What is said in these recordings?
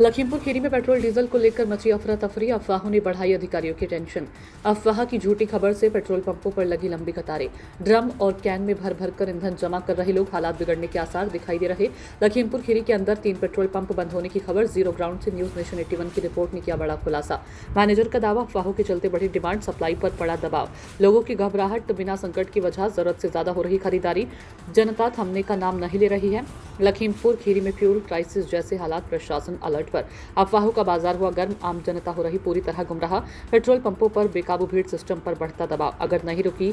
लखीमपुर खीरी में petrol diesel को लेकर मची अफरा तफरी। अफवाहों ने बढ़ाई अधिकारियों की टेंशन। अफवाह की झूठी खबर से पेट्रोल पंपों पर लगी लंबी कतारें। ड्रम और कैन में भर भर कर ईंधन जमा कर रहे लोग। हालात बिगड़ने के आसार दिखाई दे रहे। लखीमपुर खीरी के अंदर 3 पेट्रोल पंप बंद होने की खबर। जीरो ग्राउंड से न्यूज नेशन 81 की रिपोर्ट ने किया बड़ा खुलासा। मैनेजर का दावा, अफवाहों के चलते बढ़ी डिमांड, सप्लाई पर पड़ा दबाव। लोगों की घबराहट, बिना संकट की वजह जरूरत से ज्यादा हो रही खरीदारी। जनता थमने का नाम नहीं ले रही है। लखीमपुर खीरी में फ्यूल क्राइसिस जैसे हालात, प्रशासन अलर्ट पर। अफवाहों का बाजार हुआ गर्म, आम जनता हो रही पूरी तरह गुमराह। पेट्रोल पंपों पर बेकाबू भीड़, सिस्टम पर बढ़ता दबाव। अगर नहीं रुकी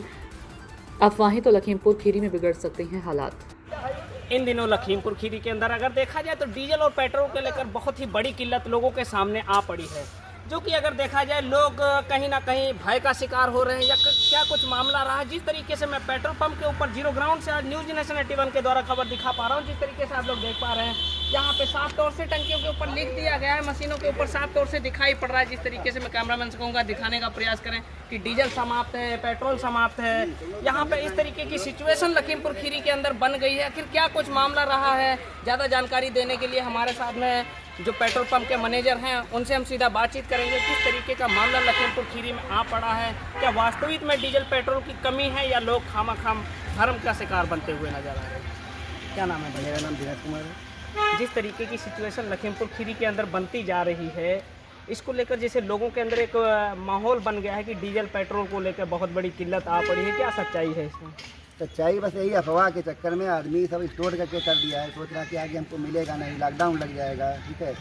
अफवाहें तो लखीमपुर खीरी में बिगड़ सकते हैं हालात। इन दिनों लखीमपुर खीरी के अंदर अगर देखा जाए तो डीजल और पेट्रोल को लेकर बहुत ही बड़ी किल्लत लोगों के सामने आ पड़ी है, जो कि अगर देखा जाए लोग कहीं ना कहीं भय का शिकार हो रहे हैं या क्या कुछ मामला रहा है। जिस तरीके से मैं पेट्रोल पंप के ऊपर जीरो ग्राउंड से आज न्यूज नेशन 81 के द्वारा खबर दिखा पा रहा हूँ, जिस तरीके से आप लोग देख पा रहे हैं, यहाँ पे साफ तौर से टंकियों के ऊपर लिख दिया गया है, मशीनों के ऊपर साफ तौर से दिखाई पड़ रहा है। जिस तरीके से मैं कैमरामैन से कहूँगा दिखाने का प्रयास करें कि डीजल समाप्त है, पेट्रोल समाप्त है। यहाँ पे इस तरीके की सिचुएशन लखीमपुर खीरी के अंदर बन गई है। आखिर क्या कुछ मामला रहा है, ज़्यादा जानकारी देने के लिए हमारे साथ में जो पेट्रोल पंप के मैनेजर हैं उनसे हम सीधा बातचीत करेंगे। किस तरीके का मामला लखीमपुर खीरी में आ पड़ा है, क्या वास्तविक में डीजल पेट्रोल की कमी है या लोग खामखाम भरम का शिकार बनते हुए नजर आ रहे हैं। क्या नाम है? मेरा नाम धीरज कुमार है। जिस तरीके की सिचुएशन लखीमपुर खीरी के अंदर बनती जा रही है, इसको लेकर जैसे लोगों के अंदर एक माहौल बन गया है कि डीजल पेट्रोल को लेकर बहुत बड़ी किल्लत आ पड़ी है, क्या सच्चाई है इसमें? सच्चाई बस यही, अफवाह के चक्कर में आदमी सब स्टोर करके कर दिया है, सोच रहा कि आगे हमको मिलेगा नहीं, लॉकडाउन लग जाएगा, ठीक है।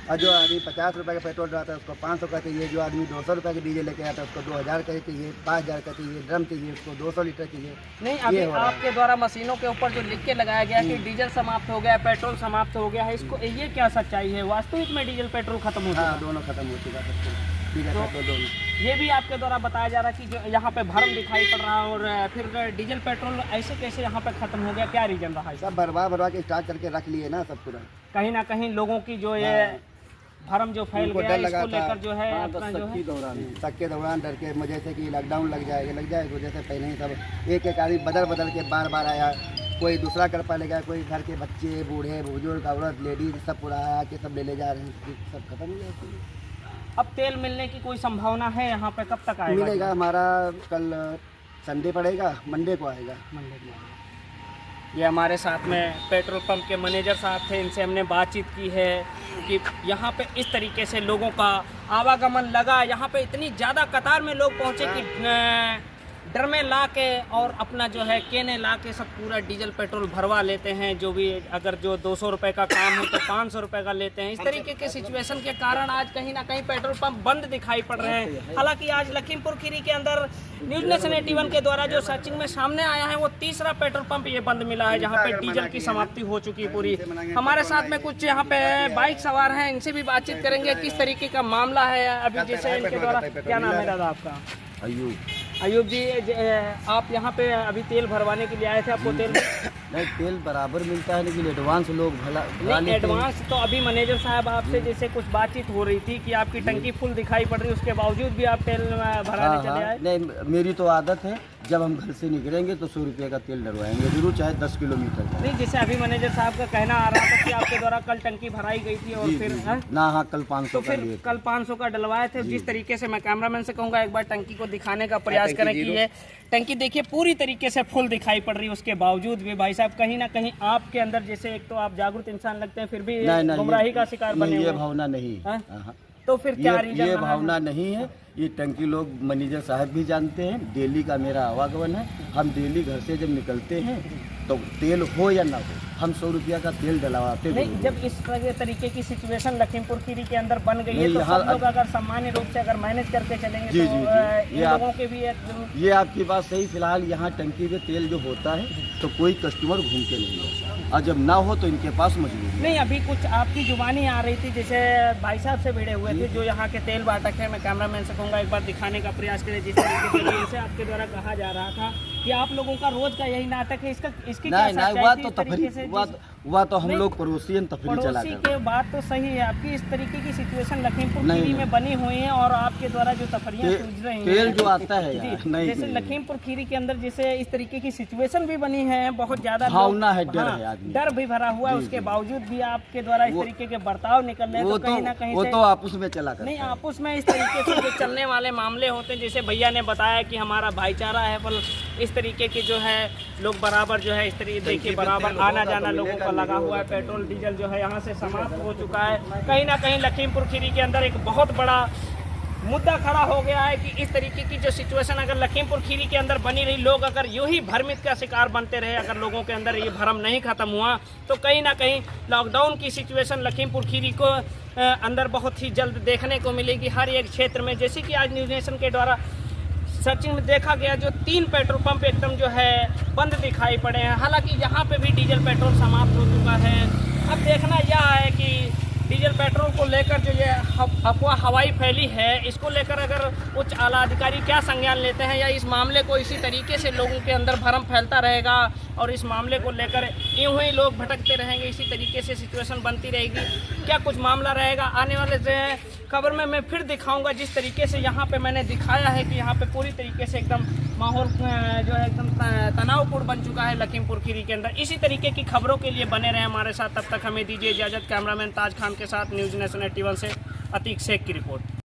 और जो आदमी 50 रुपये का पेट्रोल डालता है उसको 500 का चाहिए, जो आदमी 200 रुपये का डीजल लेके आता है उसको 2000 का चाहिए, 5000 का चाहिए, ड्रम चाहिए उसको 200 लीटर चाहिए। नहीं, अभी आपके द्वारा मशीनों के ऊपर जो लिख के लगाया गया कि डीजल समाप्त हो गया, पेट्रोल समाप्त हो गया है, इसको ये क्या सच्चाई है? वास्तविक में डीजल पेट्रोल खत्म हो चुका? हाँ, दोनों खत्म हो चुका है, डीजल पेट्रोल दोनों। ये भी आपके द्वारा बताया जा रहा है कि जो यहाँ पे भरम दिखाई पड़ रहा है, और फिर डीजल पेट्रोल ऐसे कैसे यहाँ पे खत्म हो गया, क्या रीजन रहा है? सब भरवा के स्टार्ट करके रख लिए ना सब पूरा। कहीं ना कहीं लोगों की जो ये भरम जो फैल गया है, इसको लेकर जो है अपना जो है तक के दौरान डर के वजह से कि लॉकडाउन लग जाए इस वजह से पहले ही सब एक एक आदमी बदल बदल के बार बार आया। कोई दूसरा कर पालेगा, कोई घर के बच्चे, बूढ़े बुजुर्ग, औरत, लेडीज सब पूरा आया के सब ले जा रहे हैं, सब खत्म हो जाए। अब तेल मिलने की कोई संभावना है यहाँ पे? कब तक आएगा? मिलेगा, हमारा कल संडे पड़ेगा, मंडे को आएगा। ये हमारे साथ में पेट्रोल पंप के मैनेजर साहब थे, इनसे हमने बातचीत की है कि यहाँ पे इस तरीके से लोगों का आवागमन लगा। यहाँ पे इतनी ज़्यादा कतार में लोग पहुँचे कि ड्रमें ला के और अपना जो है केने ला के सब पूरा डीजल पेट्रोल भरवा लेते हैं। जो भी अगर जो 200 रुपये का काम हो तो 500 रुपये का लेते हैं। इस तरीके के सिचुएशन के कारण आज कहीं ना कहीं पेट्रोल पंप बंद दिखाई पड़ रहे हैं। हालांकि आज लखीमपुर खीरी के अंदर न्यूज नेशन 81 के द्वारा जो सर्चिंग में सामने आया है वो तीसरा पेट्रोल पंप ये बंद मिला है, जहाँ पे डीजल की समाप्ति हो चुकी है पूरी। हमारे साथ में कुछ यहाँ पे बाइक सवार हैं, इनसे भी बातचीत करेंगे किस तरीके का मामला है अभी। जैसे इनके द्वारा, क्या नाम है दादा आपका? अयूब जी, आप यहाँ पे अभी तेल भरवाने के लिए आए थे, आपको तेल नहीं, तेल बराबर मिलता है लेकिन एडवांस लोग नहीं, एडवांस तो अभी मैनेजर साहब आपसे जैसे कुछ बातचीत हो रही थी कि आपकी टंकी फुल दिखाई पड़ रही है, उसके बावजूद भी आप तेल भराने चले आए? नहीं, मेरी तो आदत है, जब हम घर से निकलेंगे तो 100 रुपये का तेल डलवाएंगे जरूर, चाहे 10 किलोमीटर का। नहीं, जैसे अभी मैनेजर साहब का कहना आ रहा था कि आपके द्वारा कल टंकी भराई गई थी और फिर ना, हाँ, कल 500 तो फिर कल 500 का डलवाए थे। जिस तरीके से मैं कैमरामैन से कहूँगा एक बार टंकी को दिखाने का प्रयास करें कि ये टंकी देखिए पूरी तरीके से फुल दिखाई पड़ रही है। उसके बावजूद भी भाई साहब कहीं ना कहीं आपके अंदर, जैसे एक तो आप जागरूक इंसान लगते हैं, फिर भी गुमराही का शिकार बने हुए। ये भावना नहीं, तो फिर क्या रीजन? ये भावना नहीं है। ये टंकी लोग मैनेजर साहब भी जानते हैं, डेली का मेरा आवागमन है। हम डेली घर से जब निकलते हैं तो तेल हो या ना हो, हम 100 रुपया का तेल डलवाते हैं। नहीं, जब इस तरीके की सिचुएशन लखीमपुर खीरी के अंदर बन गई है तो सब लोग अगर सामान्य रूप से अगर मैनेज करके चलेंगे तो ये लोगों के भी ये आपकी बात सही। फिलहाल यहाँ टंकी में तेल जो होता है तो कोई कस्टमर घूम के नहीं है, और जब ना हो तो इनके पास मजबूरी नहीं। अभी कुछ आपकी जुबानी आ रही थी, जैसे भाई साहब से भिड़े हुए थे जो यहाँ के तेल बाटक है। मैं कैमरामैन से कहूँगा एक बार दिखाने का प्रयास करें। जिस तरीके से आपके द्वारा कहा जा रहा था कि आप लोगों का रोज का यही नाटक है, इसकी क्या सच्चाई थी? हुआ तो हम लोग पड़ोसी हैं, तफरी चला पड़ोसी कर। के बात तो सही है आपकी। इस तरीके की सिचुएशन लखीमपुर नहीं, खीरी नहीं। में बनी हुई है और आपके द्वारा जो तफरियां ते- सूझ रही तेल हैं जो आता है जी, यार, नहीं, जैसे नहीं। लखीमपुर खीरी के अंदर जैसे इस तरीके की सिचुएशन भी बनी है, बहुत ज्यादा भावना है, लोग- डर हाँ, है आदमी। डर भी भरा हुआ है। जी, उसके जी। बावजूद भी आपके द्वारा इस वो- तरीके के बर्ताव निकल रहे हैं, वो तो कहीं ना कहीं वो से तो आपस में चला कर। नहीं, आपस में इस तरीके से जो चलने वाले मामले होते हैं, जैसे भैया ने बताया कि हमारा भाईचारा है, पर इस तरीके के जो है लोग बराबर जो है इस तरीके देखिए बराबर आना जाना लोगों का लगा हुआ है। पेट्रोल डीजल जो है यहाँ से समाप्त हो चुका है। कहीं ना कहीं लखीमपुर खीरी के अंदर एक बहुत बड़ा मुद्दा खड़ा हो गया है कि इस तरीके की जो सिचुएशन अगर लखीमपुर खीरी के अंदर बनी रही, लोग अगर यूं ही भ्रमित का शिकार बनते रहे, अगर लोगों के अंदर ये भ्रम नहीं खत्म हुआ, तो कहीं ना कहीं लॉकडाउन की सिचुएशन लखीमपुर खीरी को अंदर बहुत ही जल्द देखने को मिलेगी हर एक क्षेत्र में। जैसे कि आज न्यूज नेशन के द्वारा सर्चिंग में देखा गया, जो 3 पेट्रोल पंप एकदम जो है बंद दिखाई पड़े हैं। हालांकि यहाँ पे भी डीजल पेट्रोल समाप्त हो चुका है। अब देखना यह है कि डीजल पेट्रोल को लेकर जो ये अफवाह हवाई फैली है, इसको लेकर अगर उच्च आला अधिकारी क्या संज्ञान लेते हैं, या इस मामले को इसी तरीके से लोगों के अंदर भ्रम फैलता रहेगा और इस मामले को लेकर यूं ही लोग भटकते रहेंगे, इसी तरीके से सिचुएशन बनती रहेगी, क्या कुछ मामला रहेगा आने वाले जो है खबर में मैं फिर दिखाऊंगा। जिस तरीके से यहाँ पे मैंने दिखाया है कि यहाँ पे पूरी तरीके से एकदम माहौल जो है एकदम तनावपूर्ण बन चुका है लखीमपुर खीरी के अंदर। इसी तरीके की खबरों के लिए बने रहे हमारे साथ, तब तक हमें दीजिए इजाज़त। कैमरामैन ताज खान के साथ न्यूज़ नेशन 81 से अतीक शेख की रिपोर्ट।